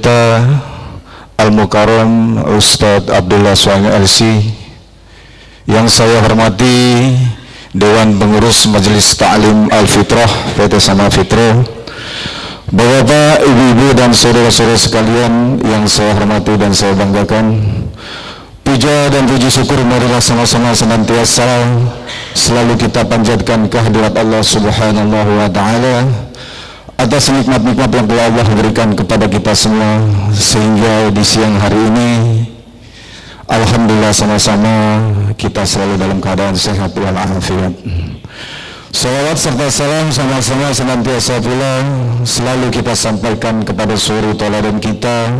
kita Al-Mukarram Ustadz Abdullah Suhaimi LC, yang saya hormati Dewan Pengurus Majelis Ta'lim Al-Fitrah PT Sama Fitro, Bapak, Ibu-ibu dan saudara-saudara sekalian yang saya hormati dan saya banggakan. Puja dan puji syukur marilah sama-sama senantiasa selalu kita panjatkan kehadirat Allah Subhanahu wa Ta'ala atas nikmat-nikmat yang telah Allah berikan kepada kita semua, sehingga di siang hari ini alhamdulillah sama-sama kita selalu dalam keadaan sehat walafiat. Salawat serta salam sama-sama senantiasa pula selalu kita sampaikan kepada suri tauladan kita,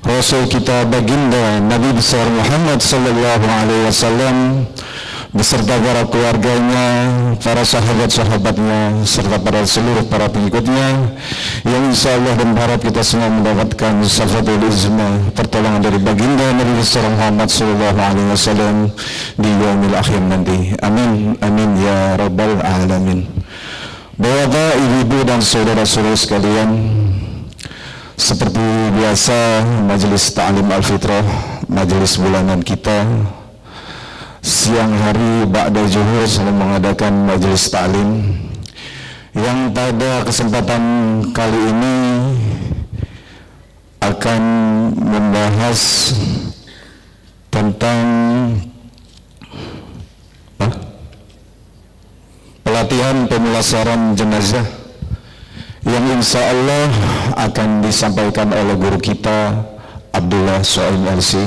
Rasul kita baginda Nabi besar Muhammad sallallahu alaihi wasallam beserta para keluarganya, para sahabat-sahabatnya, serta para seluruh para pengikutnya, yang insya Allah dan berharap kita semua mendapatkan syafatul izmah, pertolongan dari baginda Nabi besar Muhammad sallallahu alaihi wasallam di yaumil akhir nanti. Amin, amin ya rabbal alamin. Bapak, ibu dan saudara-saudara sekalian, seperti biasa Majelis Ta'lim Al-Fitrah, majelis bulanan kita, siang hari ba'da zuhur selalu mengadakan majelis ta'lim yang pada kesempatan kali ini akan membahas tentang pelatihan pemulasaran jenazah yang insya Allah akan disampaikan oleh guru kita Abdullah Suhaimi LC.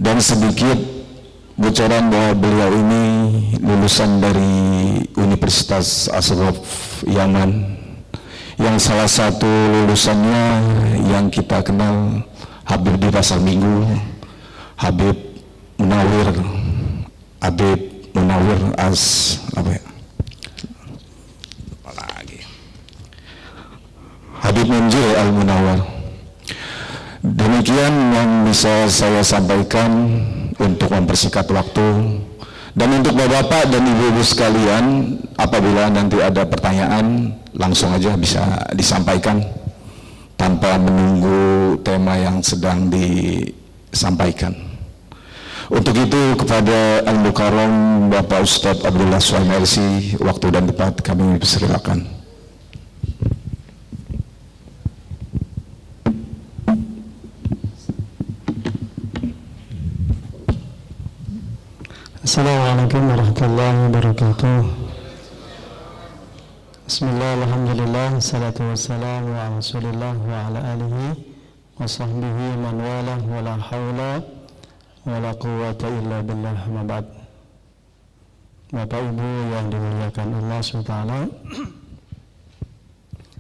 Dan sedikit bocoran bahwa beliau ini lulusan dari Universitas Ashraf Yaman, yang salah satu lulusannya yang kita kenal Habib di Pasar Minggu, Habib Munawir Habib Munjir Al-Munawar. Demikian yang bisa saya sampaikan untuk mempersingkat waktu. Dan untuk bapak dan ibu-ibu sekalian, apabila nanti ada pertanyaan, langsung aja bisa disampaikan tanpa menunggu tema yang sedang disampaikan. Untuk itu kepada Al-Mukarram Bapak Ustadz Abdullah Suhaimi LC, waktu dan tempat kami persilakan. Assalamualaikum warahmatullahi wabarakatuh. Bismillah, alhamdulillah, salatu wassalamu ala rasulillah wa ala alihi wa sahbihi man walah wa la hawla wa la quwwata illa billah, ma ba'd. Bapak Ibu yang dimuliakan Allah SWT,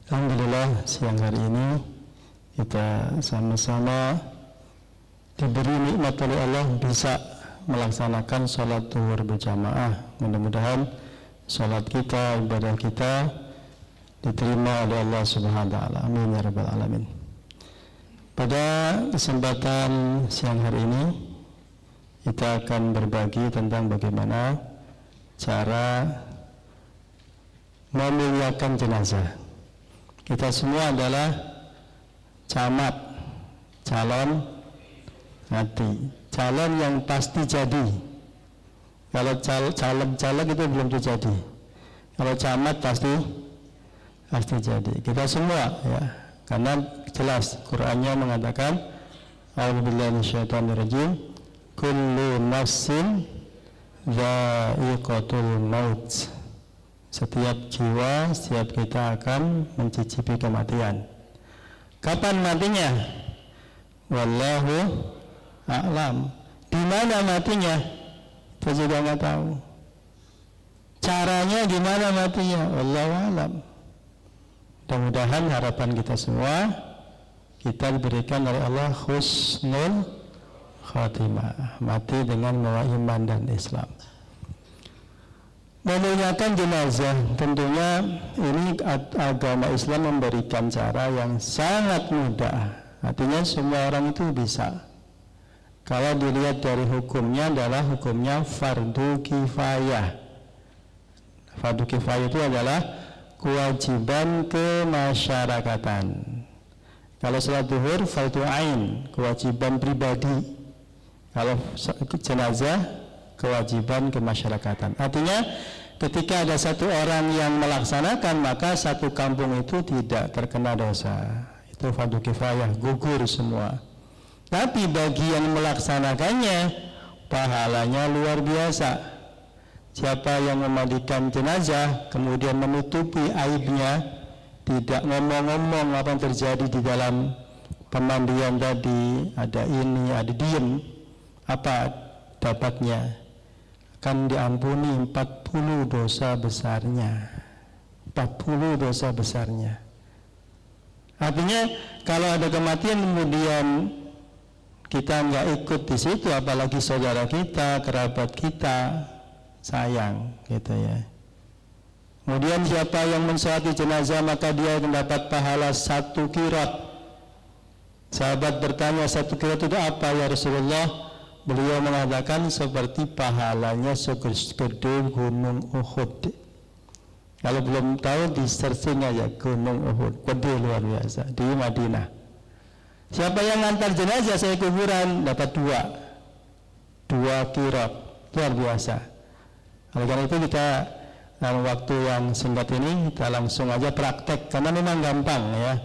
alhamdulillah siang hari ini kita sama-sama diberi nikmat oleh Allah bisa melaksanakan sholat zuhur berjamaah. Mudah-mudahan sholat kita, ibadah kita diterima oleh Allah Subhanahu wa Ta'ala. Amin ya rabbal alamin. Pada kesempatan siang hari ini kita akan berbagi tentang bagaimana cara memuliakan jenazah. Kita semua adalah camat, calon mati, calon yang pasti jadi. Kalau caleg itu belum jadi. Kalau camat pasti jadi. Kita semua ya, karena jelas Qur'annya mengatakan a'udzubillahi minasyaitonirrajim, kullu nafsin dha'iqatul maut. Setiap jiwa, setiap kita akan mencicipi kematian. Kapan matinya? Wallahu a'lam. Di mana matinya? Kita juga nggak tahu. Caranya gimana matinya? Wallahu a'lam. Mudah-mudahan harapan kita semua kita diberikan oleh Allah husnul khatimah, mati dengan membawa iman dan Islam. Memuliakan jenazah, tentunya ini agama Islam memberikan cara yang sangat mudah. Artinya semua orang itu bisa. Kalau dilihat dari hukumnya adalah hukumnya fardu kifayah. Fardu kifayah itu adalah kewajiban kemasyarakatan Kalau sholat duhur fardu ain, kewajiban pribadi. Kalau jenazah, kewajiban kemasyarakatan. Artinya ketika ada satu orang yang melaksanakan, maka satu kampung itu tidak terkena dosa. Itu fardu kifayah, gugur semua. Tapi bagi yang melaksanakannya, pahalanya luar biasa. Siapa yang memandikan jenazah kemudian menutupi aibnya, tidak ngomong-ngomong apa yang terjadi di dalam pemandian tadi, ada ini, ada diem, apa dapatnya? Akan diampuni 40 dosa besarnya. 40 dosa besarnya. Artinya kalau ada kematian kemudian kita nggak ikut di situ, apalagi saudara kita, kerabat kita, sayang gitu ya. Kemudian siapa yang mensolati jenazah maka dia mendapat pahala 1 qirat. Sahabat bertanya 1 qirat itu apa ya Rasulullah? Beliau mengatakan seperti pahalanya segede gunung Uhud. Kalau belum tahu di searching aja gunung Uhud, gede luar biasa di Madinah. Siapa yang ngantar jenazah saya kuburan dapat 2 qirat, luar biasa. Oleh karena itu kita dalam waktu yang singkat ini kita langsung aja praktek karena memang gampang ya.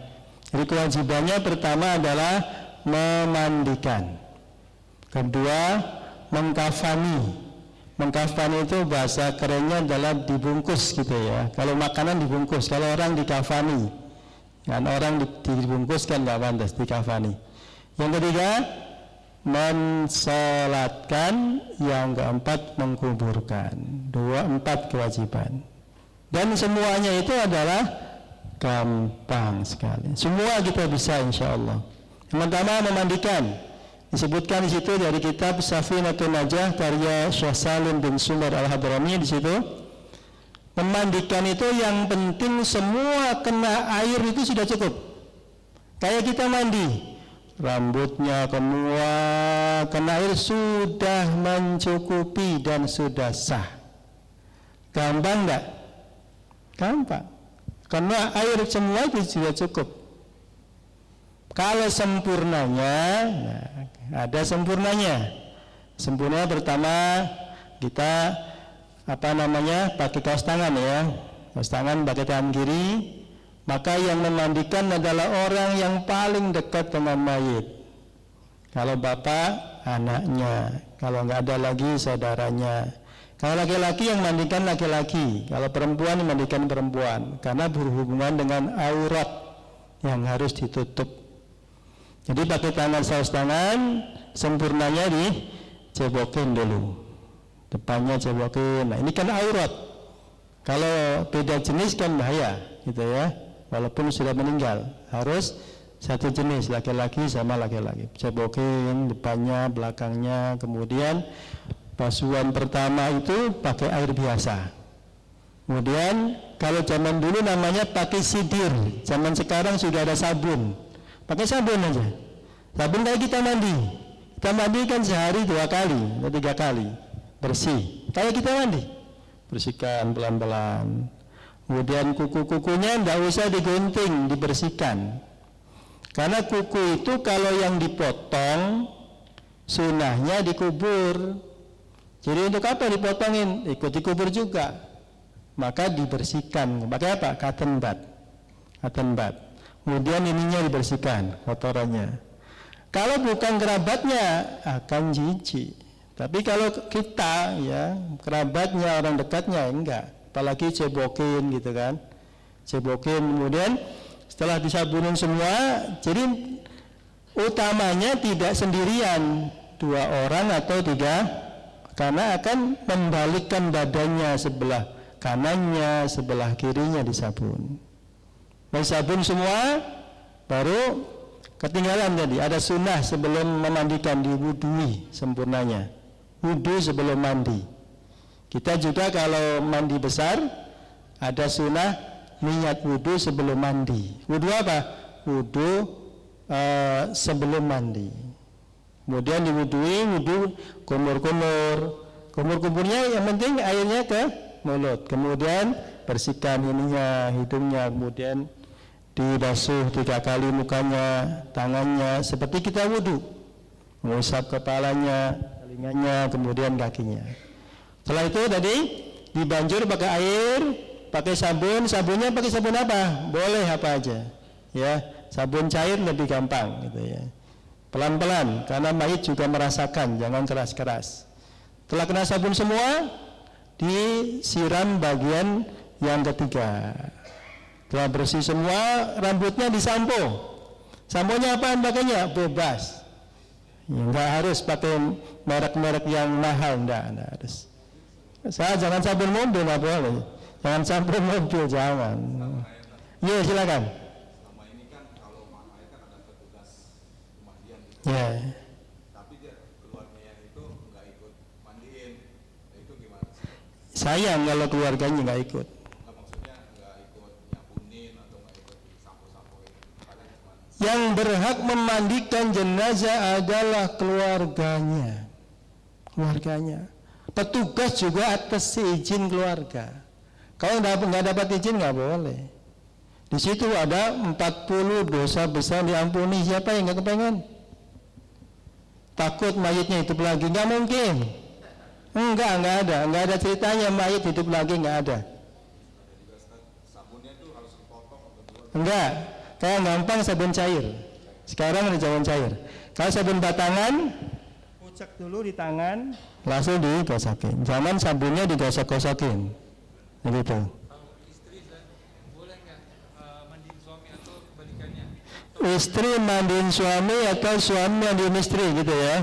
Jadi kewajibannya pertama adalah memandikan. Kedua, mengkafani. Mengkafani itu bahasa kerennya adalah dibungkus gitu ya. Kalau makanan dibungkus, kalau orang dikafani. Kan orang dibungkus kan nggak pantas dikafani. Yang ketiga, mensolatkan. Yang keempat, mengkuburkan. 4 kewajiban. Dan semuanya itu adalah gampang sekali. Semua kita bisa insya Allah. Yang pertama, memandikan. Disebutkan di situ dari kitab Safinatun Najah karya Syekh Salim bin Sumar Al-Hadrami. Di situ memandikan itu yang penting semua kena air itu sudah cukup. Kayak kita mandi, rambutnya semua kena air sudah mencukupi dan sudah sah. Gampang enggak? Gampang. Karena air semua itu sudah cukup. Kalau sempurnanya, nah, ada sempurnanya. Sempurna pertama kita pakai kaos tangan ya. Kaos tangan pakai tangan kiri. Maka yang memandikan adalah orang yang paling dekat dengan mayit. Kalau bapak, anaknya. Kalau nggak ada lagi, saudaranya. Kalau laki-laki yang mandikan laki-laki. Kalau perempuan yang mandikan perempuan. Karena berhubungan dengan aurat yang harus ditutup. Jadi pakai saus tangan, sempurnanya dicebokin dulu. Depannya cebokin. Nah, ini kan aurat. Kalau beda jenis kan bahaya, gitu ya. Walaupun sudah meninggal, harus satu jenis, laki-laki sama laki-laki. Cebokin depannya, belakangnya, kemudian basuhan pertama itu pakai air biasa. Kemudian kalau zaman dulu namanya pakai sidir, zaman sekarang sudah ada sabun. Pakai sabun aja. Sabun kayak kita mandi. Kita mandi kan sehari 2 kali atau 3 kali. Bersih. Kayak kita mandi. Bersihkan pelan-pelan. Kemudian kuku-kukunya tidak usah digunting, dibersihkan. Karena kuku itu kalau yang dipotong, sunahnya dikubur. Jadi untuk apa dipotongin? Ikut dikubur juga. Maka dibersihkan. Pakai apa? Cotton bud. Cotton bud. Kemudian ininya dibersihkan, kotorannya. Kalau bukan kerabatnya akan jijik. Tapi kalau kita ya kerabatnya, orang dekatnya enggak. Apalagi cebokin gitu kan. Cebokin kemudian setelah disabunin semua, jadi utamanya tidak sendirian, 2 orang atau 3, karena akan membalikkan badannya sebelah kanannya, sebelah kirinya disabun. Sabun semua, baru ketinggalan tadi. Ada sunnah sebelum memandikan, diwudui sempurnanya. Wudu sebelum mandi. Kita juga kalau mandi besar, ada sunnah niat wudu sebelum mandi. Wudu apa? Wudu sebelum mandi. Kemudian diwudui, wudu kumur-kumur. Kumur-kumurnya yang penting airnya ke mulut. Kemudian bersihkan ininya, hidungnya, kemudian dibasuh 3 kali mukanya, tangannya, seperti kita wudhu, mengusap kepalanya, telinganya, kemudian kakinya. Setelah itu tadi dibanjur pakai air, pakai sabun. Sabunnya pakai sabun apa? Boleh apa aja, ya. Sabun cair lebih gampang, gitu ya. Pelan-pelan, karena mayit juga merasakan, jangan keras-keras. Setelah kena sabun semua, disiram bagian yang ketiga. Setelah bersih semua, rambutnya disampo. Samponya apaan pakainya? Bebas. Ya, enggak harus pakai merek-merek yang mahal, enggak harus. Saya jangan sabun mobil, enggak boleh. Jangan sabun mobil, jangan. Iya, silakan. Selama ini kan kalau makanya kan ada petugas pemandian gitu. Ya. Tapi dia keluarnya itu nggak ikut mandiin. Nah, itu gimana sih? Sayang kalau keluarganya enggak ikut. Nggak, maksudnya nggak ikut nyapunin atau nggak ikut sampo-sampoin. Kadang cuma Yang berhak memandikan jenazah adalah keluarganya. Keluarganya. Petugas juga atas izin keluarga. Kalau nggak dapat izin nggak boleh. Di situ ada 40 dosa besar diampuni. Siapa yang nggak kepengen? Takut mayitnya hidup lagi? Nggak mungkin. Nggak ada ceritanya mayit hidup lagi, nggak ada. sabunnya tuh harus dipotong atau dulu. Enggak, kalau gampang sabun cair. Sekarang ada sabun cair. Kalau sabun batangan, pucak dulu di tangan, langsung digosokin. Jangan sabunnya digosok-gosokin. Begitu. Istri boleh nggak mandiin suami atau kebalikannya? Istri mandiin suami atau suami mandiin istri, gitu ya.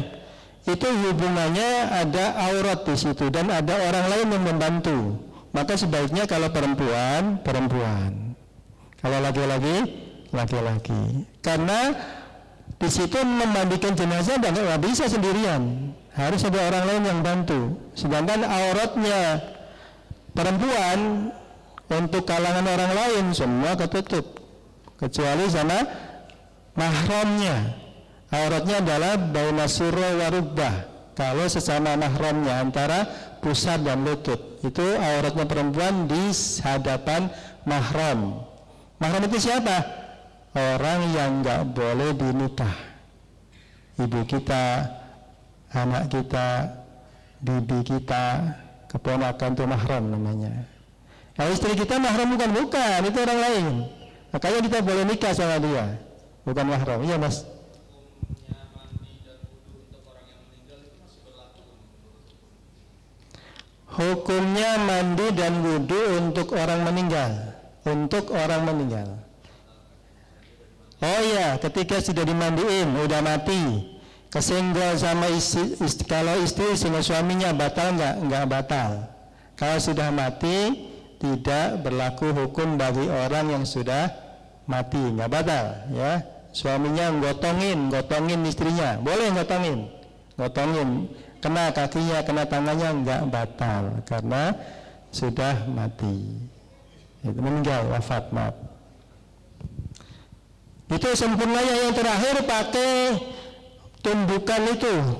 Itu hubungannya ada aurat di situ dan ada orang lain yang membantu. Maka sebaiknya kalau perempuan, kalau laki-laki. Karena di situ memandikan jenazah nggak bisa sendirian, harus ada orang lain yang bantu. Sedangkan auratnya perempuan untuk kalangan orang lain semua ketutup, kecuali sama mahramnya. Auratnya adalah baina surra wa rubbah. Kalau sesama mahramnya antara pusar dan lutut, itu auratnya perempuan di hadapan mahram. Mahram itu siapa? Orang yang nggak boleh dinikah. Ibu kita, anak kita, bibi kita, keponakan itu mahram namanya. Nah, istri kita mahram bukan, itu orang lain. Makanya kita boleh nikah sama dia, bukan mahram. Iya mas. Hukumnya mandi dan wudhu untuk orang yang meninggal itu masih berlaku? Hukumnya mandi dan wudhu untuk orang meninggal. Oh ya, ketika sudah dimandiin, udah mati, kesenggol sama istri, kalau istri sama suaminya batal nggak batal. Kalau sudah mati, tidak berlaku hukum bagi orang yang sudah mati, nggak batal, ya. Suaminya gotongin istrinya, boleh gotongin, kena kakinya, kena tangannya, nggak batal karena sudah mati, itu meninggal, wafat, maaf. Itu sempurnanya. Yang terakhir pakai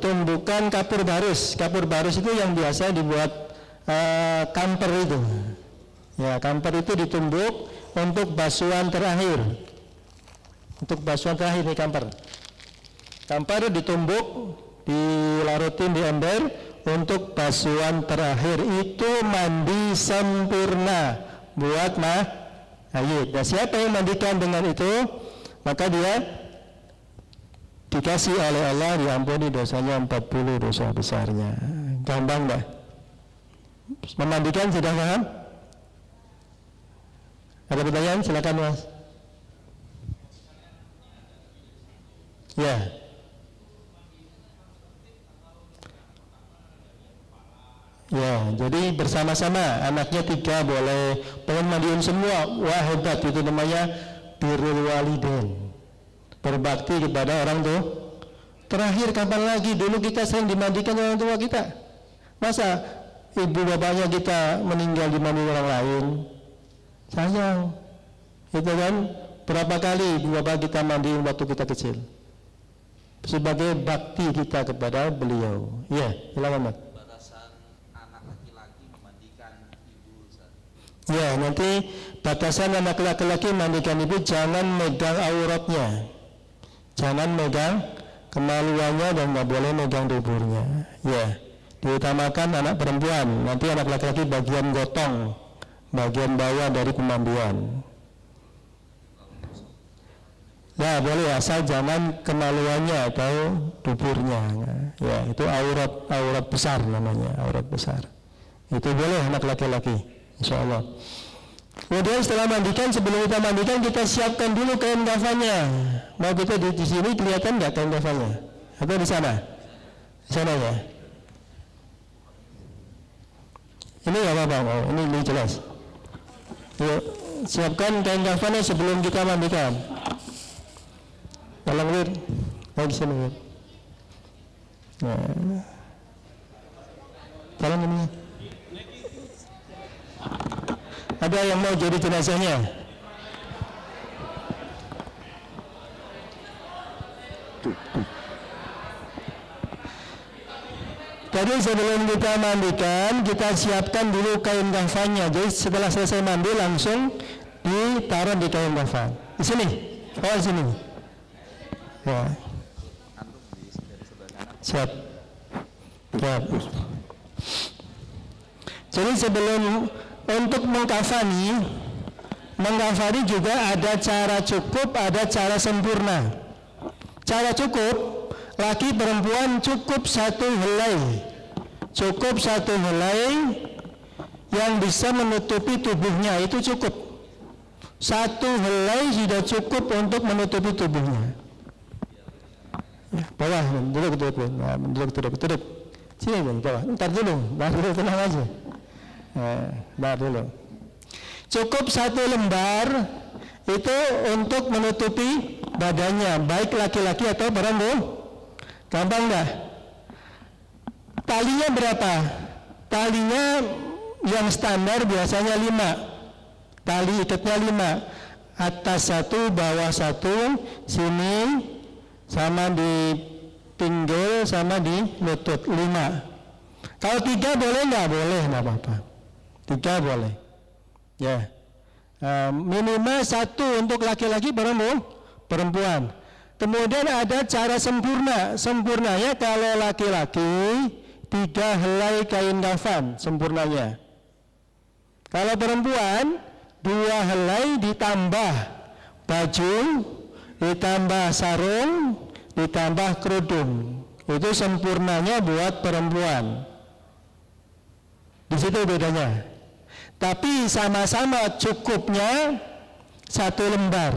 tumbukan kapur barus. Kapur barus itu yang biasa dibuat kamper itu. Ya, kamper itu ditumbuk untuk basuhan terakhir. Nih kamper. Kamper ditumbuk, dilarutin di ember untuk basuhan terakhir. Itu mandi sempurna buat mayit. Nah, siapa yang mandikan dengan itu, maka dia dikasih oleh Allah diampuni dosanya 40 dosa besarnya. Gampang dah. Memandikan sudah paham? Ada pertanyaan? Silakan mas. Ya. Ya, jadi bersama-sama, anaknya 3 boleh, pengen mandiin semua, wah hebat, itu namanya birrul walidain, berbakti kepada orang tua. Terakhir kapan lagi? Dulu kita sering dimandikan orang tua kita. Masa ibu bapaknya kita meninggal dimandikan orang lain? Sayang. Itu kan berapa kali ibu bapak kita mandiin waktu kita kecil, sebagai bakti kita kepada beliau. Ya, silakan Mas. Batasan anak laki-laki memandikan ibu, Ustaz. Ya, nanti batasan anak laki-laki mandikan ibu jangan megang auratnya, jangan megang kemaluannya dan nggak boleh megang duburnya. Ya, diutamakan anak perempuan. Nanti anak laki-laki bagian gotong, bagian bawah dari pemandian. Ya boleh, asal jangan kemaluannya atau duburnya. Ya, itu aurat besar namanya, aurat besar. Itu boleh anak laki-laki, insya Allah. Kemudian setelah mandikan, sebelum kita mandikan kita siapkan dulu kain kafannya. Mau kita di sini kelihatan nggak kain kafannya? Atau di sana? Di sana ya. Ini nggak apa-apa, oh, ini lebih jelas. Yuk, siapkan kain kafannya sebelum kita mandikan. Tolong Wir, lagi sini Wir. Nah, tolong ini. Ada yang mau jadi jenazahnya? Tadi sebelum kita mandikan, kita siapkan dulu kain kafannya. Jadi setelah selesai mandi langsung ditaruh di kain kafan. Di sini, oh di sini. Ya. Siap. Siap. Jadi sebelum untuk mengkafani juga ada cara cukup, ada cara sempurna. Cara cukup, laki perempuan cukup satu helai yang bisa menutupi tubuhnya, itu cukup. Satu helai sudah cukup untuk menutupi tubuhnya. Ya, bawah, duduk. Sini bawah, ntar dulu, baru tenang aja. Nah, dulu. Cukup satu lembar itu untuk menutupi badannya, baik laki-laki atau perempuan. Gampang dah. Talinya berapa? Talinya yang standar biasanya 5. Tali ikatnya 5. Atas 1, bawah 1, sini sama di pinggul sama di lutut 5. Kalau 3 boleh nggak? Boleh, nggak apa-apa. 3 boleh. Ya. Minimal 1 untuk laki-laki, perempuan. Kemudian ada cara sempurna. Sempurnanya kalau laki-laki 3 helai kain kafan sempurnanya. Kalau perempuan 2 helai ditambah baju, ditambah sarung, ditambah kerudung. Itu sempurnanya buat perempuan. Di situ bedanya. Tapi sama-sama cukupnya 1 lembar,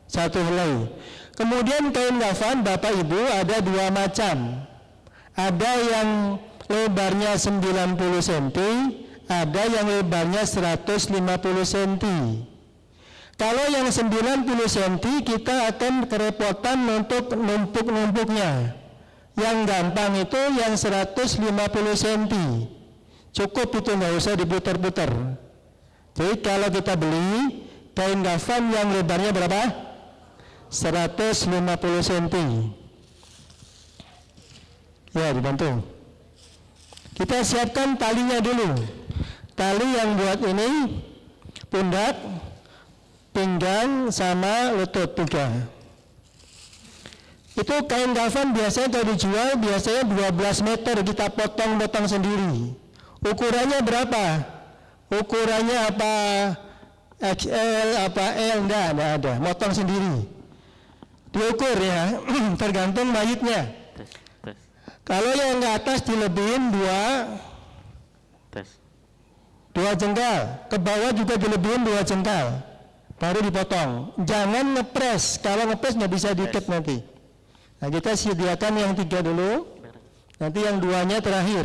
1 helai. Kemudian kain kafan Bapak Ibu ada 2 macam. Ada yang lebarnya 90 cm, ada yang lebarnya 150 cm. Kalau yang 90 cm kita akan kerepotan untuk numpuk-numpuknya. Yang gampang itu yang 150 cm. Cukup itu, nggak usah diputar-putar. Jadi kalau kita beli kain kafan yang lebarnya berapa? 150 cm. Ya, dibantu. Kita siapkan talinya dulu. Tali yang buat ini pundak, pinggang sama lutut 3. Itu kain kafan biasanya kalau dijual biasanya 12 meter, kita potong-potong sendiri. Ukurannya berapa? Ukurannya apa? XL apa L? Enggak ada. Motong sendiri. Diukur ya, tergantung mayitnya. Kalau yang ke atas dilebihin 2 jengkal, ke bawah juga dilebihin 2 jengkal, baru dipotong. Jangan ngepres, kalau ngepres nggak bisa diikat nanti. Nah, kita sediakan yang 3 dulu, nanti yang 2-nya terakhir.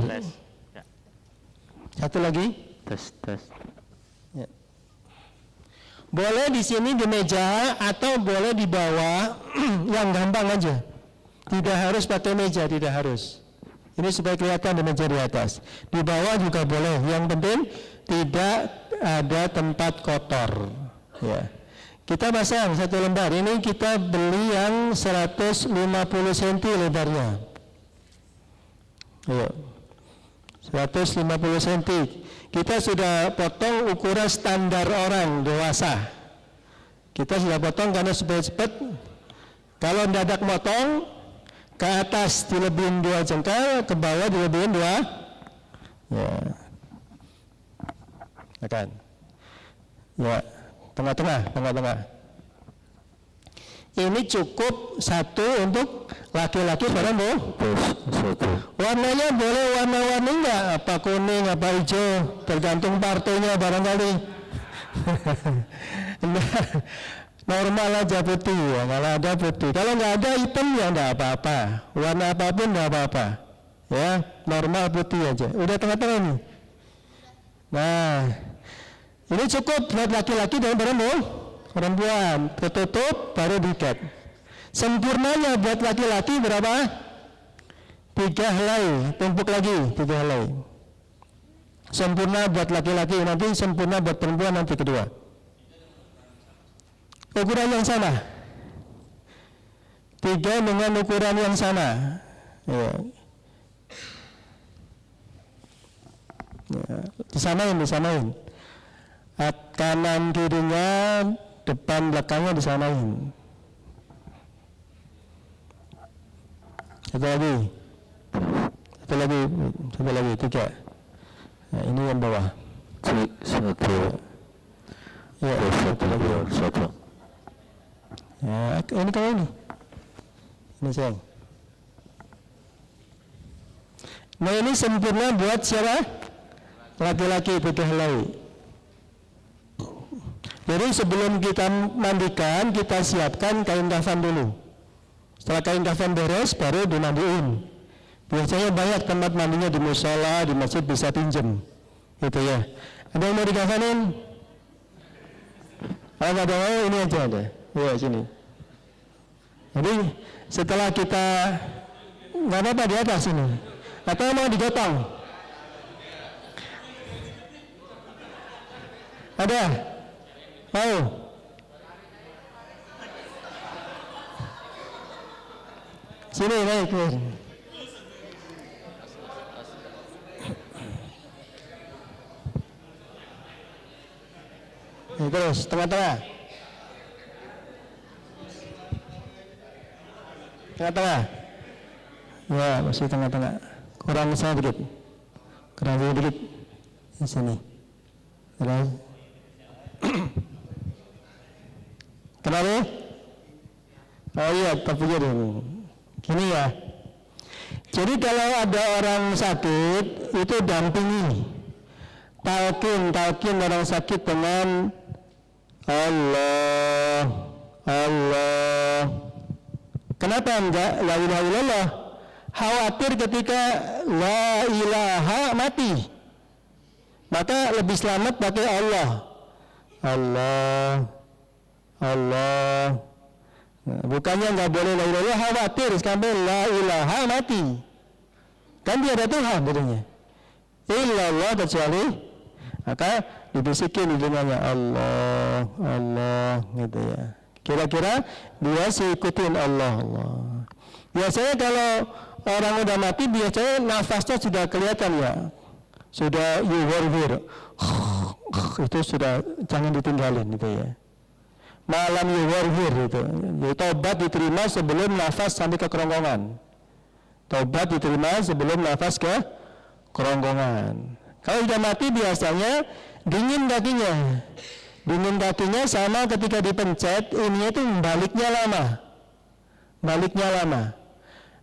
Satu lagi. Ya. Boleh di sini di meja atau boleh di bawah, yang gampang aja. Tidak harus pakai meja, tidak harus. Ini supaya kelihatan di meja di atas. Di bawah juga boleh. Yang penting tidak ada tempat kotor. Ya. Kita pasang 1 lembar. Ini kita beli yang 150 cm lebarnya. Ayo. 150 cm. Kita sudah potong ukuran standar orang dewasa. Kita sudah potong karena supaya cepat. Kalau dadak motong, ke atas dilebihin 2 jengkal, ke bawah dilebihin 2. Ya. Akan. Ya, tengah-tengah. Ini cukup 1 untuk laki-laki barang Bu. Warnanya boleh warna-warni enggak? Apa kuning, apa hijau, tergantung partainya barangkali. Normal aja putih ya, kalau ada putih. Kalau nggak ada hitam ya nggak apa-apa. Warna apapun nggak apa-apa. Ya, normal putih aja. Udah tengah-tengah nih. Nah, ini cukup buat laki-laki dan perempuan. Tertutup baru diikat. Sempurnanya buat laki-laki berapa? 3 helai. Tumpuk lagi 3 helai. Sempurna buat laki-laki, nanti sempurna buat perempuan nanti kedua. Ukuran yang sama. 3 dengan ukuran yang sama. Ya. Ya. Disamain. Kanan kirinya, depan belakangnya disamain. Satu lagi 3. Nah, ini yang bawah. 1. Ya, 1. Ya, ini kalau ini. Ini sayang. Nah, ini sempurna buat siapa? Laki-laki 3 helai. Jadi sebelum kita mandikan, kita siapkan kain kafan dulu. Setelah kain kafan beres, baru dimandiin. Biasanya banyak tempat mandinya di musola, di masjid bisa pinjem. Gitu ya. Ada yang mau dikafanin? Kalau nggak ada, ini aja ada. Ya, sini. Jadi setelah kita, nggak apa-apa di atas ini. Atau mau digotong? Ada? Mau? Sini, naik. Terus, tengah-tengah. Ya, masih tengah-tengah. Kurang sana dikit. Di sini. Terus. Kenapa? Oh iya, tapi jadi gini ya. Jadi kalau ada orang sakit, itu dampingi. Talkin orang sakit dengan Allah. Kenapa enggak la ilaha illallah? Khawatir ketika la ilaha mati. Maka lebih selamat pakai Allah. Nah, bukannya enggak boleh la ilaha illallah, khawatir sampai la ilaha mati. Kan dia ada Tuhan katanya. Illallah kecuali, maka dibisikin di dengannya Allah gitu ya. Kira-kira dia ikutin Allah. Biasanya kalau orang udah mati, biasanya nafasnya sudah kelihatan ya, sudah yuwarwir, itu sudah jangan ditinggalin gitu ya. Malam yuwarwir itu, jadi tobat diterima sebelum nafas sampai ke kerongkongan. Tobat diterima sebelum nafas ke kerongkongan. Kalau sudah mati biasanya dingin kakinya sama ketika dipencet, ini itu baliknya lama.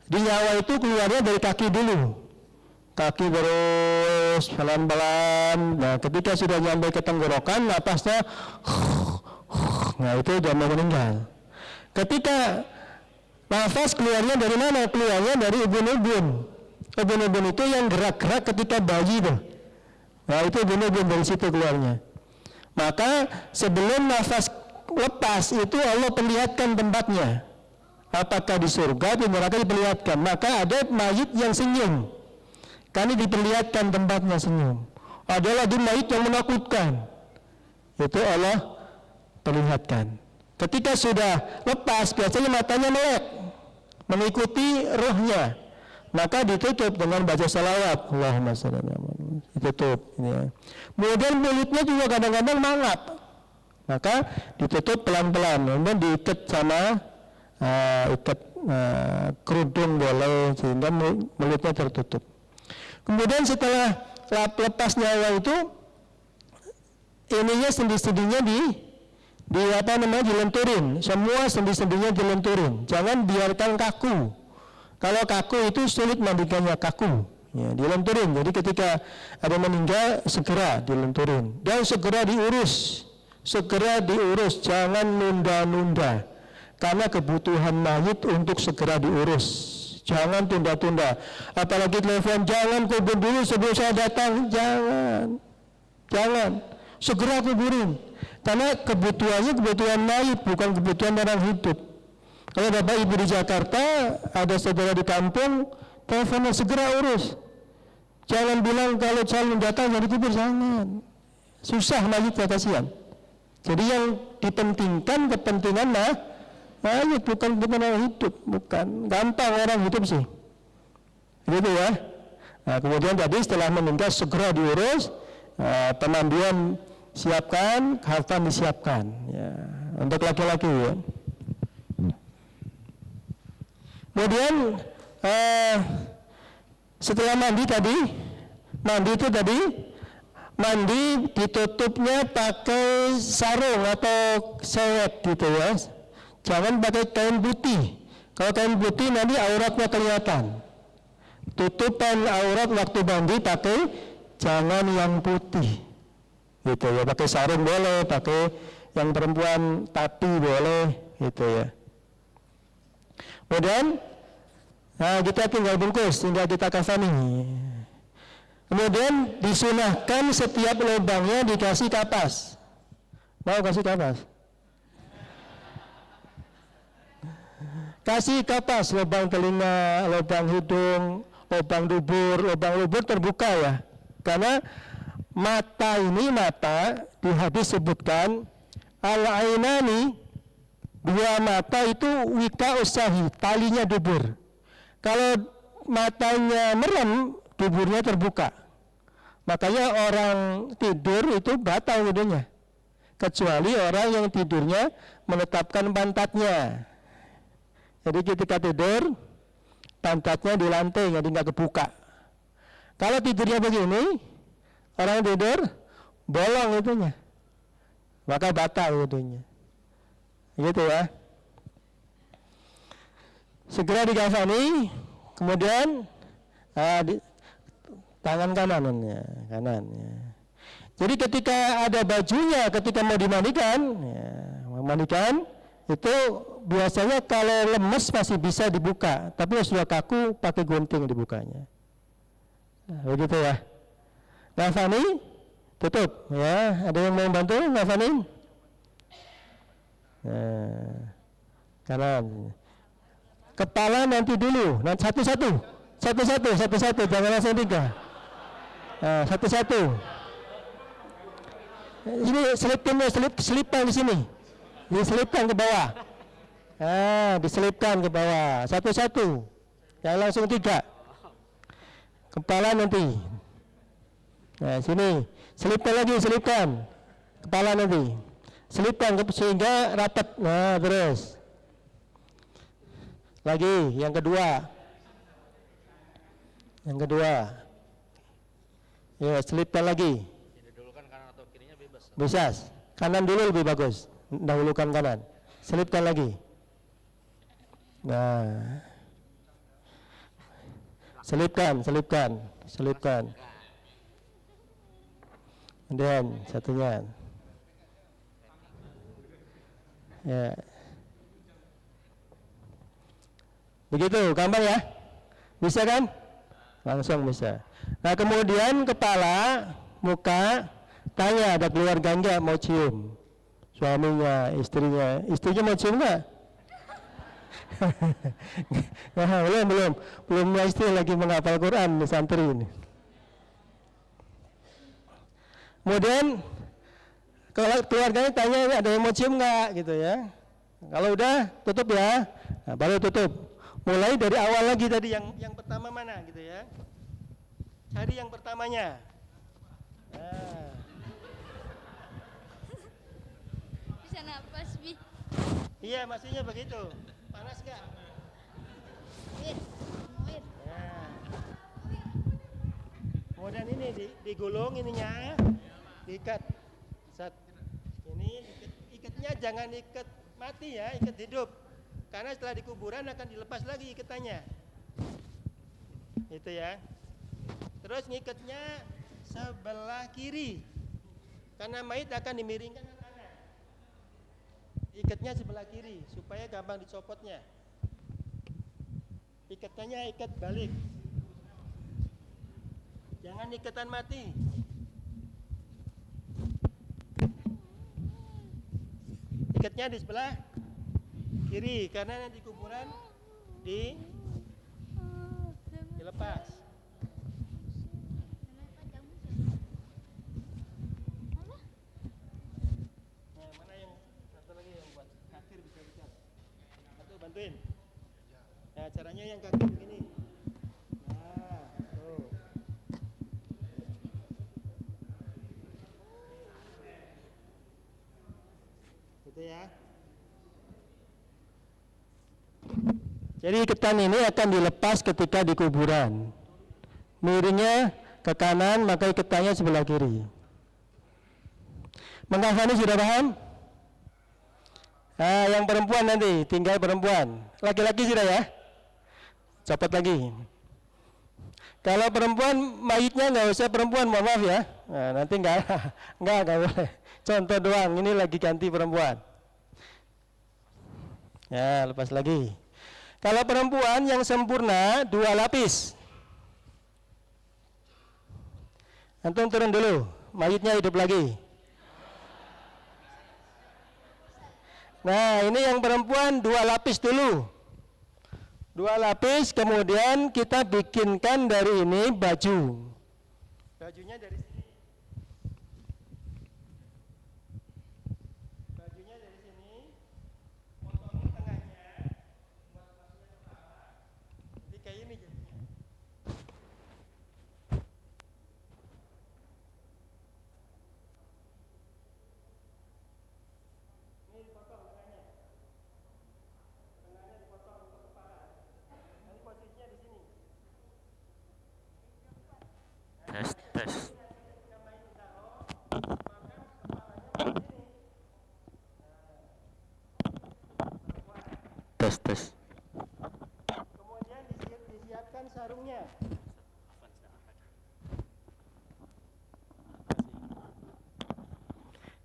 Di nyawa itu keluarnya dari kaki dulu, kaki terus pelan-pelan. Nah, ketika sudah sampai ke tenggorokan, napasnya, nah itu sudah mau meninggal. Ketika nafas keluarnya dari mana? Keluarnya dari ubun-ubun. Ubun-ubun itu yang gerak-gerak ketika bayi tuh. Nah itu ubun-ubun dari situ keluarnya. Maka sebelum nafas lepas itu Allah perlihatkan tempatnya. Apakah di surga, di neraka diperlihatkan. Maka ada mayit yang senyum. Karena diperlihatkan tempatnya senyum. Ada lagi mayit yang menakutkan. Itu Allah perlihatkan. Ketika sudah lepas, biasanya matanya melek, mengikuti ruhnya. maka ditutup dengan baca salawat. Allahumma shalli ala Muhammad. Ditutup. Ini ya. Kemudian mulutnya juga kadang-kadang mangap, maka ditutup pelan-pelan. Kemudian diikat sama kerudung boleh sehingga mulutnya tertutup. Kemudian setelah lepas nyawa itu, ininya sendi-sendinya dilenturin. Semua sendi-sendinya dilenturin. Jangan biarkan kaku. Kalau kaku itu sulit mandikannya, kaku. Ya, dilenturin. Jadi ketika ada meninggal segera dilenturin dan segera diurus. Jangan nunda-nunda. Karena kebutuhan mayit untuk segera diurus. Jangan tunda-tunda. Apalagi telepon, jangan kubur dulu sebelum saya datang. Jangan. Segera kuburin. Karena kebutuhannya kebutuhan mayit, bukan kebutuhan orang hidup. Kalau Bapak Ibu di Jakarta, ada saudara di kampung, teleponnya segera urus. Jangan bilang kalau calon datang jadi kubur, jangan. Susah mayitnya, kasihan. Jadi yang dipentingkan kepentingan mayit, bukan orang hidup, bukan. Gampang orang hidup sih. Gitu ya. Nah, kemudian tadi setelah meninggal segera diurus, pemandian siapkan, kafan disiapkan. Ya, untuk laki-laki ya. Kemudian setelah mandi ditutupnya pakai sarung atau sewet gitu ya. Jangan pakai kain putih. Kalau kain putih nanti auratnya kelihatan. Tutupan aurat waktu mandi pakai jangan yang putih. Gitu ya, pakai sarung boleh, pakai yang perempuan tapi boleh gitu ya. Kemudian kita tinggal bungkus, tinggal kita kafani. Kemudian disunahkan setiap lubangnya dikasih kapas. Mau kasih kapas? Kasih kapas, lubang telinga, lubang hidung, lubang dubur terbuka ya. Karena mata di hadis sebutkan al-ainani, dua mata itu wika usahi, talinya dubur. Kalau matanya merem, duburnya terbuka. Makanya orang tidur itu batal wudunya, kecuali orang yang tidurnya menetapkan pantatnya. Jadi ketika tidur, pantatnya di lantai, jadi nggak kebuka. Kalau tidurnya begini, orang tidur bolong itunya, maka batal wudunya. Gitu ya. Segera dikafani, kemudian tangan kanan ya. Jadi ketika ada bajunya, ketika mau dimandikan, itu biasanya kalau lemes masih bisa dibuka, tapi sudah kaku pakai gunting dibukanya. Begitu ya. Kafani, tutup ya. Ada yang mau bantu kafanin? Kanan. Kepala nanti dulu, nanti satu-satu, jangan langsung tiga. Satu-satu. Ini selipkan di sini, diselipkan ke bawah. Diselipkan ke bawah, satu-satu, jangan langsung tiga. Kepala nanti. Nah, sini, selipkan, kepala nanti, selipkan sehingga rapat. Nah, terus. Lagi, yang kedua. Ya, selipkan lagi. Didahulukan kanan atau kirinya bebas. Bisa. Kanan dulu lebih bagus. Dahulukan kanan. Selipkan lagi. Nah. Selipkan. Kemudian satunya. Ya. Begitu, gampang ya? Bisa kan? Langsung bisa. Nah, kemudian kepala, muka, tanya ada keluarga enggak mau cium? Suaminya, istrinya mau cium enggak? Nah, belum istri lagi menghafal Quran di santri ini. Kemudian kalau keluarganya tanya ada yang mau cium enggak gitu ya. Kalau udah tutup ya. Nah, baru tutup. Mulai dari awal lagi tadi yang pertama mana gitu ya. Cari yang pertamanya. Nah. Bisa napas, Bi. Iya, maksudnya begitu. Panas gak? Wait. Wait. Nah. Kemudian ini digulung ininya, diikat. Set. Ini ikatnya jangan ikat mati ya, ikat hidup. Karena setelah di kuburan akan dilepas lagi ikatannya. Itu ya. Terus ngikatnya sebelah kiri. Karena mayit akan dimiringkan ke kanan. Ikatnya sebelah kiri supaya gampang dicopotnya. Ikatannya ikat balik. Jangan ikatan mati. Ikatnya di sebelah kiri karena di kuburan dilepas. Nah, mana yang satu lagi yang buat kakir bisa ikat? Satu bantuin. Nah, caranya yang kaki begini. Nah, tuh. Gitu ya. Jadi ketan ini akan dilepas ketika di kuburan. Miringnya ke kanan, maka iketannya sebelah kiri. Menghafalnya sudah paham? Nah, yang perempuan nanti, tinggal perempuan. Laki-laki sudah ya? Copot lagi. Kalau perempuan, mayitnya nggak usah perempuan, mohon maaf ya. Nah, nanti nggak boleh. Contoh doang, ini lagi ganti perempuan. Ya, lepas lagi. Kalau perempuan yang sempurna 2 lapis. Antum turun dulu, mayitnya hidup lagi. Nah, ini yang perempuan 2 lapis dulu. 2 lapis, kemudian kita bikinkan dari ini baju. Bajunya dari sini. Bajunya dari sini. Potongin tengahnya. Buat masuknya ke bawah. Jadi kayak ini jadinya. Ini dipotong tengahnya. Tengahnya dipotong untuk kepala. Nanti posisinya di sini. Tes. Sama ini taruh, maka kepalanya di sini. Tes. Kemudian disiapkan sarungnya.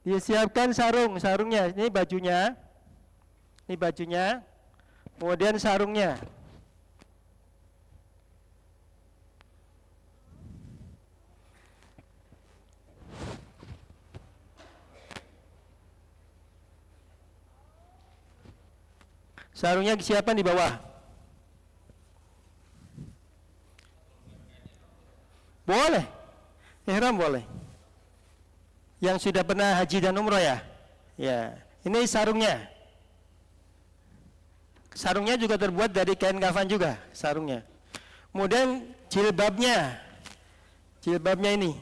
Disiapkan sarungnya. Ini bajunya. Kemudian sarungnya. Sarungnya disiapkan di bawah. Boleh. Ihram boleh. Yang sudah pernah haji dan umroh ya? Ya. Ini sarungnya. Sarungnya juga terbuat dari kain kafan juga, sarungnya. Kemudian jilbabnya ini.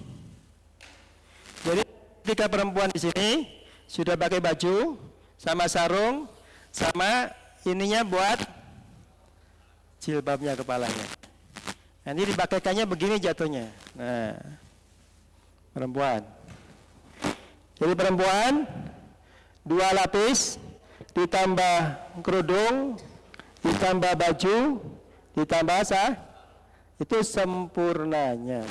Jadi ketika perempuan di sini sudah pakai baju sama sarung sama ininya buat jilbabnya kepalanya. Nanti dipakaikannya begini jatuhnya. Nah, perempuan. Jadi perempuan 2 lapis ditambah kerudung, ditambah baju, ditambah itu sempurnanya.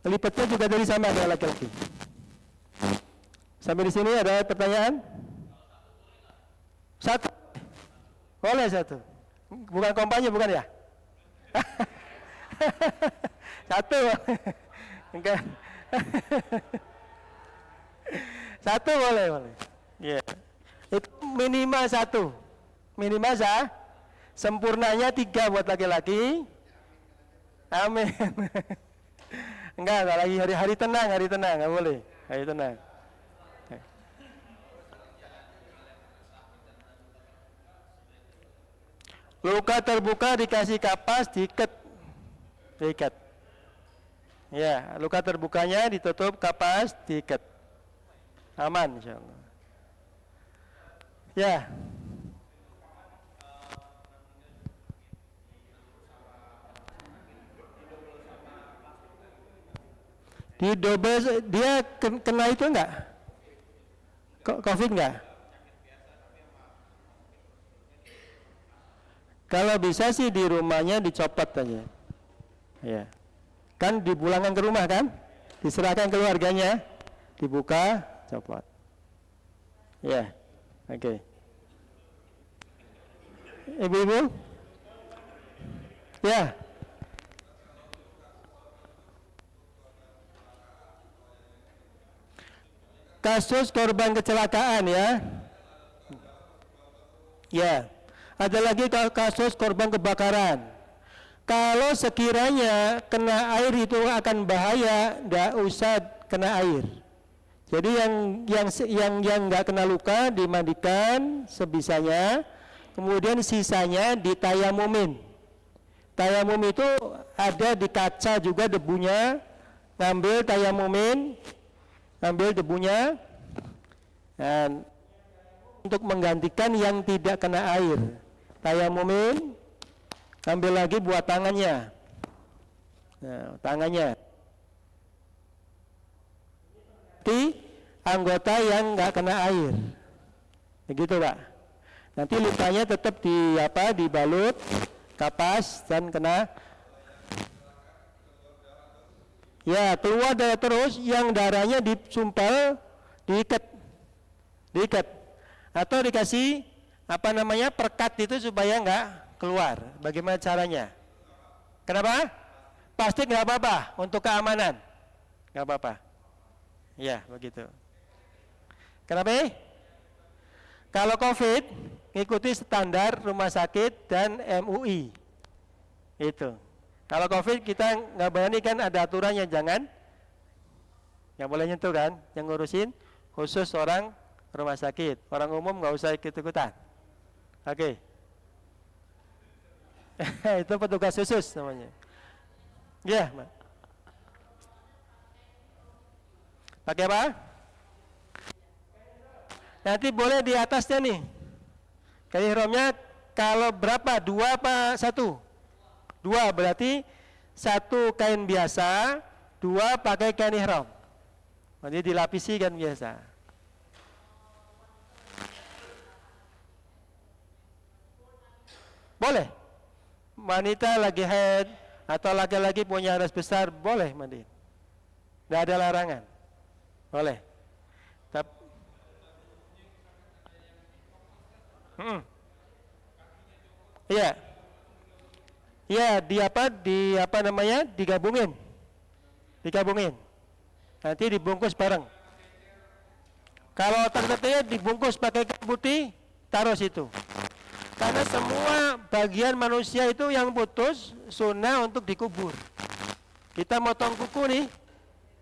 Lipatnya juga dari sama dengan laki-laki. Sampai di sini ada pertanyaan? 1. Boleh 1. Bukan kampanye bukan ya? 1. Enggak. 1 boleh. Ya. Yeah. Itu minimal 1. Minimal sempurnanya 3 buat laki-laki. Amin. Enggak lagi hari tenang, enggak boleh. Hari tenang. Luka terbuka dikasih kapas, diikat. Ya, luka terbukanya ditutup kapas, diikat. Aman insyaallah. Ya. Di double dia kena itu enggak? Covid enggak? Kalau bisa sih di rumahnya dicopot aja. Ya. Kan dipulangkan ke rumah kan? Diserahkan keluarganya, dibuka, copot. Ya. Oke. Ibu-ibu? Ya. Kasus korban kecelakaan ya. Ya. Ada lagi kasus korban kebakaran. Kalau sekiranya kena air itu akan bahaya, tidak usah kena air. Jadi yang nggak kena luka dimandikan sebisanya, kemudian sisanya ditayamumin. Tayamum itu ada di kaca juga debunya, ngambil tayamumin, ambil debunya, dan untuk menggantikan yang tidak kena air, tayamumin, ambil lagi buat tangannya. Nah, tangannya. Di anggota yang nggak kena air, begitu Pak. Nanti lukanya tetap dibalut, kapas dan kena. Ya, keluar darah terus, yang darahnya disumpal, diikat, atau dikasih perkat itu supaya nggak keluar. Bagaimana caranya? Kenapa? Plastik nggak apa-apa untuk keamanan, nggak apa-apa. Ya, begitu. Kenapa? Kalau COVID ikuti standar rumah sakit dan MUI. Itu. Kalau COVID kita nggak berani kan, ada aturannya, jangan yang boleh nyentuh kan, yang ngurusin khusus orang rumah sakit, orang umum nggak usah ikut-ikutan. Oke. Itu petugas khusus namanya. Ya, Mbak. Pakai apa? Nanti boleh di atasnya nih. Kain ihramnya kalau berapa? 2 apa 1? 2 berarti 1 kain biasa, 2 pakai kain ihram. Nanti dilapisi kan biasa. Boleh. Wanita lagi haid atau laki-laki punya hadas besar boleh mandi. Tidak ada larangan. Boleh. Iya. Ya, digabungin. Nanti dibungkus bareng. Kalau ternyata dibungkus pakai kain putih, taruh situ. Karena semua bagian manusia itu yang putus sunnah untuk dikubur. Kita motong kuku nih,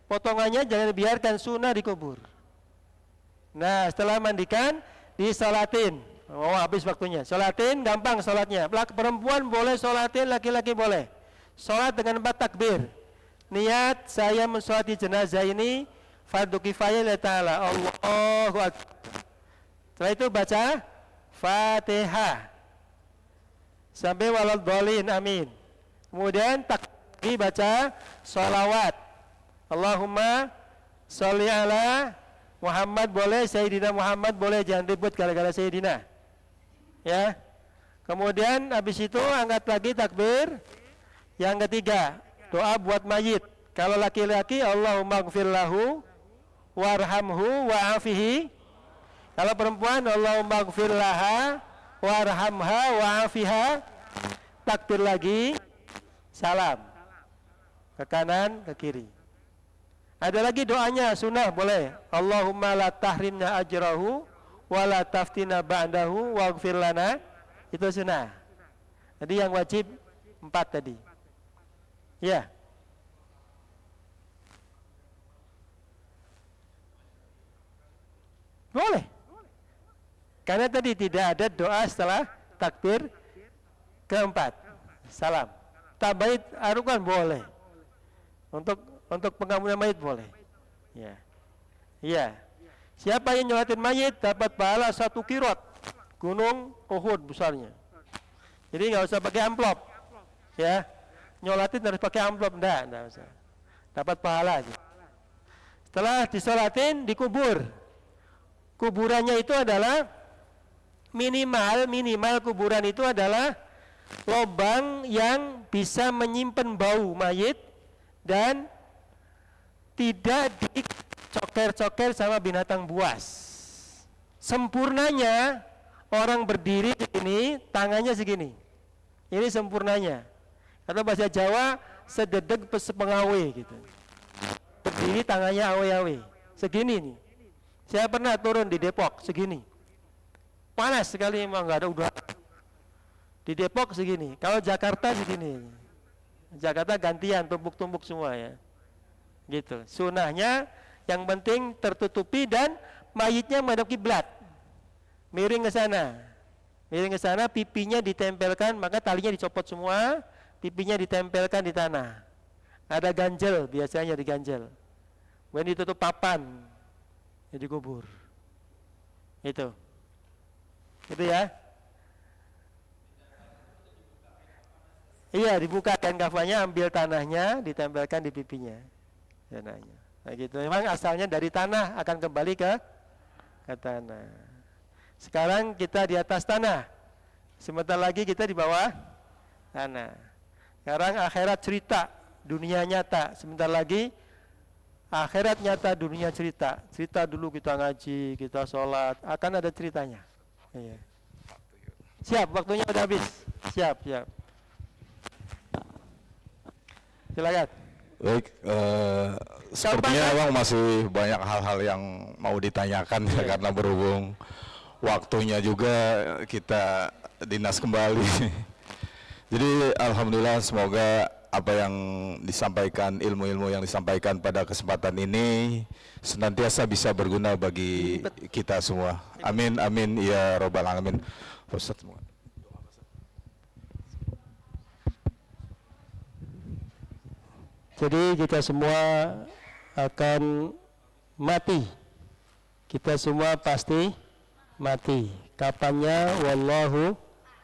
potongannya jangan biarkan, sunnah dikubur. Nah, setelah mandikan, disolatin. Oh, habis waktunya. Solatin, gampang solatnya. Perempuan boleh solatin, laki-laki boleh. Solat dengan 4 takbir. Niat saya mensolati jenazah ini fardu kifayah lillahi ta'ala. Allahu akbar. Setelah itu baca Fatihah sampai waladhdallin, amin. Kemudian takbir baca sholawat. Allahumma sholli ala Muhammad boleh, Sayyidina Muhammad boleh, jangan ribut gara-gara Sayyidina. Ya. Kemudian habis itu angkat lagi takbir. Yang ketiga, doa buat mayit. Kalau laki-laki Allahumma ighfir lahu warhamhu wa'afihi. Kalau perempuan Allahumma ighfir laha warhamha wa'afiha. Takbir lagi, salam. Ke kanan, ke kiri. Ada lagi doanya sunnah boleh. Allahumma la tahrimna ajrahu wa la taftina ba'dahu waghfir lana. Itu sunnah. Jadi yang wajib 4 tadi. Ya. Boleh. Karena tadi tidak ada doa setelah takbir keempat. Salam. Tabayid arukan boleh. Untuk pengampunan mayit boleh. Ya. Iya. Siapa yang nyolatin mayit dapat pahala 1 kirot gunung Uhud besarnya. Jadi nggak usah pakai amplop. Ya. Nyolatin harus pakai amplop enggak usah. Dapat pahala aja. Setelah disolatin dikubur. Kuburannya itu adalah minimal kuburan itu adalah lubang yang bisa menyimpan bau mayit dan tidak dicoker-coker sama binatang buas. Sempurnanya orang berdiri ini tangannya segini. Ini sempurnanya. Karena bahasa Jawa sededeg sepengawe gitu. Berdiri tangannya awe-awe. Segini nih. Saya pernah turun di Depok segini. Panas sekali emang nggak ada udara. Di Depok segini. Kalau Jakarta segini. Jakarta gantian tumpuk-tumpuk semua ya. Gitu. Sunahnya yang penting tertutupi dan mayitnya menghadap kiblat. Miring ke sana. Miring ke sana, pipinya ditempelkan, maka talinya dicopot semua, pipinya ditempelkan di tanah. Ada ganjel, biasanya diganjel. Kemudian ditutup papan, ya dikubur. Itu ya. Iya, dibuka kain kafannya, ambil tanahnya, ditempelkan di pipinya. Tanahnya. Nah gitu. Memang asalnya dari tanah, akan kembali ke tanah. Sekarang kita di atas tanah, sebentar lagi kita di bawah tanah. Sekarang akhirat cerita, dunia nyata. Sebentar lagi akhirat nyata, dunia cerita. Cerita dulu kita ngaji, kita sholat, akan ada ceritanya. Iya. Siap, waktunya udah habis. Siap. Silakan. Baik, sepertinya memang masih banyak hal-hal yang mau ditanyakan ya, karena berhubung waktunya juga kita dinas kembali. Jadi alhamdulillah, semoga apa yang disampaikan, ilmu-ilmu yang disampaikan pada kesempatan ini senantiasa bisa berguna bagi kita semua. Amin amin ya robbal alamin. Ustaz, jadi kita semua akan mati. Kita semua pasti mati. Kapannya wallahu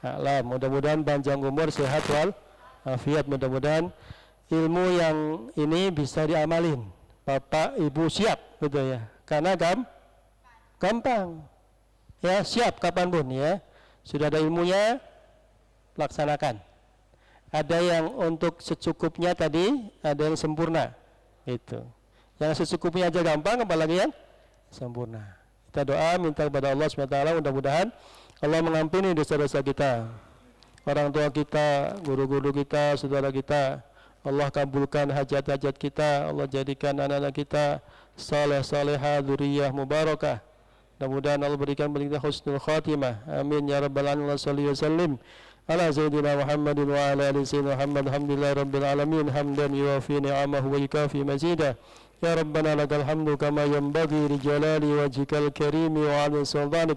a'lam. Mudah-mudahan panjang umur, sehat wal afiat. Mudah-mudahan ilmu yang ini bisa diamalin. Bapak Ibu siap gitu ya. Karena gampang. Ya, siap kapanpun ya. Sudah ada ilmunya, laksanakan. Ada yang untuk secukupnya tadi, ada yang sempurna. Itu. Yang secukupnya aja gampang, apalagi yang sempurna. Kita doa minta kepada Allah SWT, mudah-mudahan Allah mengampuni dosa-dosa kita, orang tua kita, guru-guru kita, saudara kita. Allah kabulkan hajat-hajat kita. Allah jadikan anak-anak kita saleh-salehah, dzurriyyah mubarakah. Mudah-mudahan Allah berikan kita husnul khatimah. Amin ya rabbal alamin. Shallallahu alaihi wasallam ala sayyidina Muhammadin wa ala ali sayyidina Muhammad. Alhamdulillahi rabbil alamin, hamdan yuwafi ni'amahu wa yukafi mazidah. Ya Rabbana lakal hamdu kama yanbaghi li jalali wajhikal karimi wa 'ala sultanik.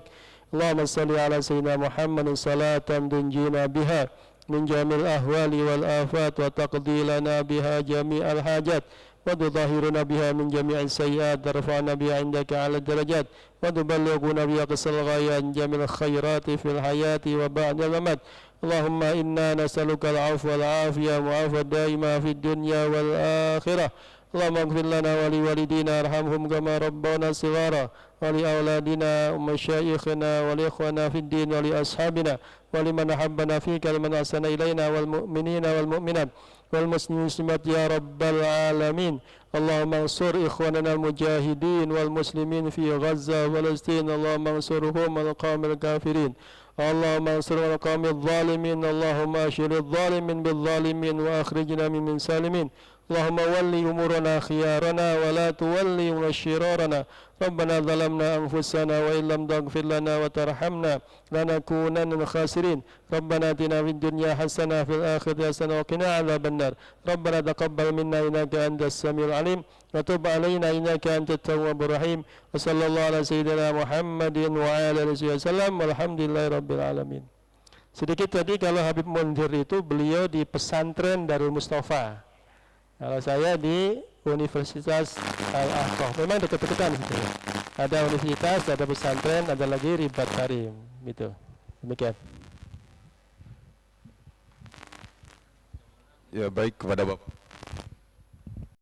Allahumma salli ala sayyidina Muhammadin salatan tunjina biha min jamil ahwali wal afat wa taqdi lana biha jami'al hajat wa tudahhiruna biha min jami'is sayyi'at tarfa'na biha 'indaka 'ala darajat wa tuballighuna biha aqsal ghayat jamil khairati fil hayati wa ba'da al-mamat. Allahumma inna nas'aluka al-'afwa wal 'afiyah wa 'afwa daima fid dunya wal akhirah. Allahumma ighfir lana wa li walidina arhamhum kama rabbana shighara wa li auladina wa masyayikhina wa li ikhwana fid din wa li ashabina wa liman ahabbana fika liman ahsana ilaina wal mu'minina wal mu'minat wal muslimat ya rabbal alamin. Allahumma ansur ikhwanana al mujahidin wal muslimin fi Gaza wa Palestin. Allahumma ansurhum al qawmil kafirin. Allahumma ansur al qawmil zalimin. Allahumma ashiril zalimin bil zalimin wa akhrijna min salimin. Allahumma walli umurana khiyarana wa la tuwalli shirarana. Rabbana zalamna anfusana wa illam taghfir lana wa tarhamna lanakunanna minal khasirin. Rabbana atina fid dunya hasanah fil akhirati hasanah wa qina adzaban nar. Rabbana taqabbal minna innaka antas samiul alim wa tub alaina innaka antat tawwabur rahim. Wa sallallahu ala sayyidina Muhammadin wa ala alihi wasallam. Walhamdulillahi rabbil alamin. Sedikit tadi kalau Habib Mundir itu beliau di pesantren Darul Mustafa. Kalau saya di Universitas Al-Ahqaf. Memang dekat-dekatan situ. Ada universitas, ada pesantren, ada lagi Ribat Karim, gitu. Demikian. Ya baik kepada Bapak.